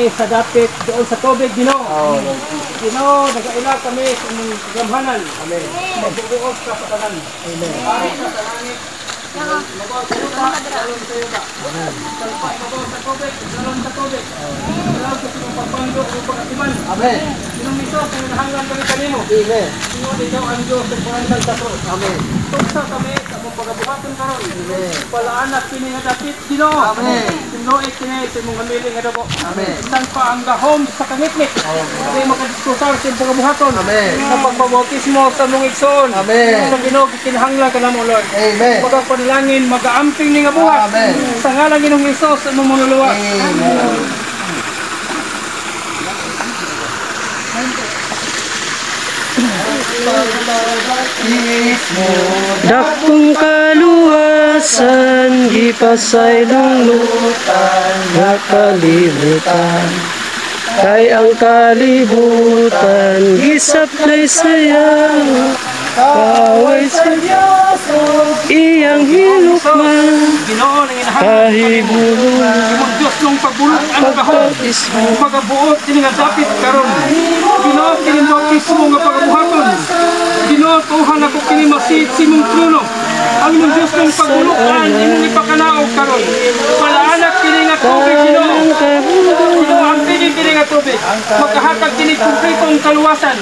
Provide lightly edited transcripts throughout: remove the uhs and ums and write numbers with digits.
kami sa dapit doon sa tubig, Ginoo. Ginoo, nag-aila kami sa inyong gamhanan. Amen. Magbubuos ka sa tanan. Amen. Ari ka sa langit. Magawa sa yuta, salon sa yuta. Salpa, magawa sa tubig, salon sa tubig. Salamat sa inyong pagpando o pag-atiman. Amen. Sinong miso, kung nahanglan kami kanino. Amen. Sinong ikaw ang Diyos sa pangandal sa Diyos. Amen. Tugsa kami sa mong pagabuhaton karon. Amen. Palaanak kini nga dapit, Ginoo. Amen. Sinuit kini sa mong gamili nga dako. Amen. Bisan pa ang gahom sa kangitnit. Kami makadiskusar sa pagabuhaton. Amen. Sa pagbabautismo sa mong igsoon. Amen. Sa Ginoo kinahanglan ka namo, Lord. Amen. Magpanalangin, mag-aamping ni nga buhat. Amen. Sa ngalan ni Ginoong Hesus sa imong manluluwas. Amen. Dakong kaluwasan, gipasay lumutan, nakalimutan. Kay ang kalibutan, gisaplay sayang, kaaway sa Diyos, iyang hinukman, kahibulungan, Diyos nung pagbulot ang gahom, pagabuot din nga dapit karon. Ginoo kinimautismo nga pagabuhaton. Ginoo tuhan ako kinimasit si mong trono. Ang imong Diyos nung pagbulukan, imong ipakanaog karon. Palaanak kini nga tubig, Ginoo. Ginoo ang kini nga tubig. Magkahatag kini konkretong kaluwasan.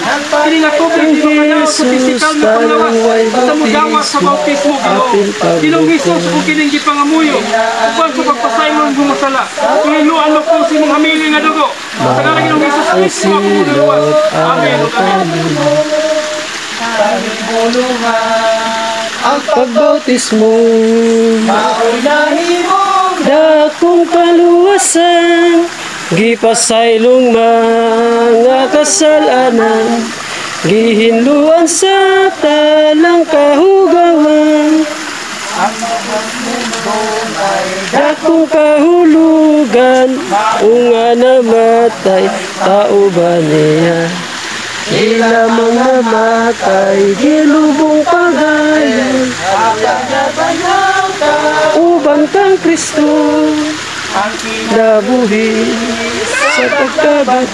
Kini nga tubig, Ginoo kanaog sa pisikal na panglawas. Sa mudawas sa bautismo, Ginoo. Ginoong Hesus kung kining gipangamuyo. Upan sa pagpasaymon bumasala. Tuhiluan mo po si mong hamili nga dugo. Sa ngalan Ginoong Hesus Kristo ako luluwas. Amen. ang pagbautismo, dakong kaluwasan, gipasaylong mga kasalanan, gihinluan sa talang kahugawan, dakong kahulugan, unga namatay, tao ba niya? Ila mga matay, gilubong pagayan, ubang kang Kristo, nabuhi sa pagkabat,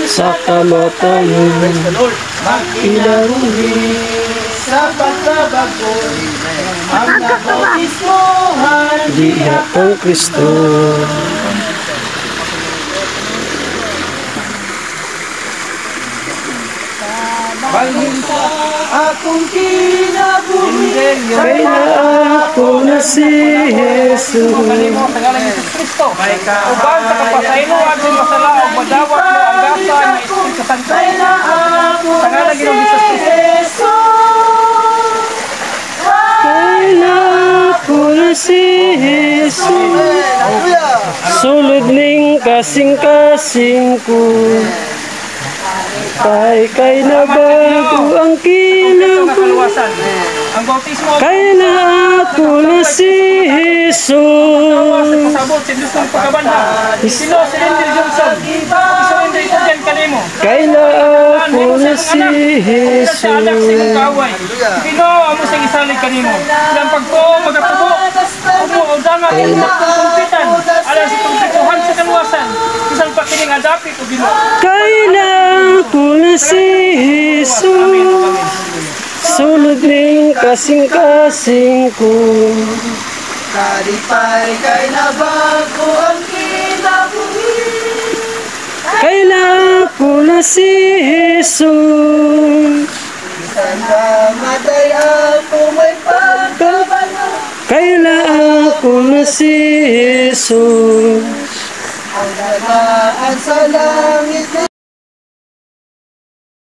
sa kamatayan, ilaruhi sa pagkabagoy, ang nabautismohan, diha kang Kristo. Balhin sa akong kinabuhi, kay na ako na si Jesus. kanimo sa ngalan ni Jesus Kristo. Uban sa kapasayloan sa masala o madawat mo ang gasa ni Espiritu Santo. Sa ngalan Ginoong Jesus Kristo. Kay na ako na si Jesus. Sulod ning kasing-kasing ko, kay na bago ang kinabuhi, ang bautismo kay na ako na si Jesus. pasabot sa Diyos ng pagkabanha. Sino si Lindy Johnson? Si Lindy Johnson kanimo. Kay na ako na si Jesus. Sa anak sa imong kaaway. Sino amo sing isalig kanimo? Ilang pagtuo magatubo. Umo o dama kung kumpitan. Alang sa pagtuhan sa kaluwasan. Isang pakining adapit o Ginoo. Kay na ako na si Jesus. Sulod ning kasing-kasing ko, Kalipay kay nabago ang kinabuhi, kay na ako na si Jesus. bisan namatay ako may pagkabala, Kay na ako na si Jesus. ang nagaan sa langit na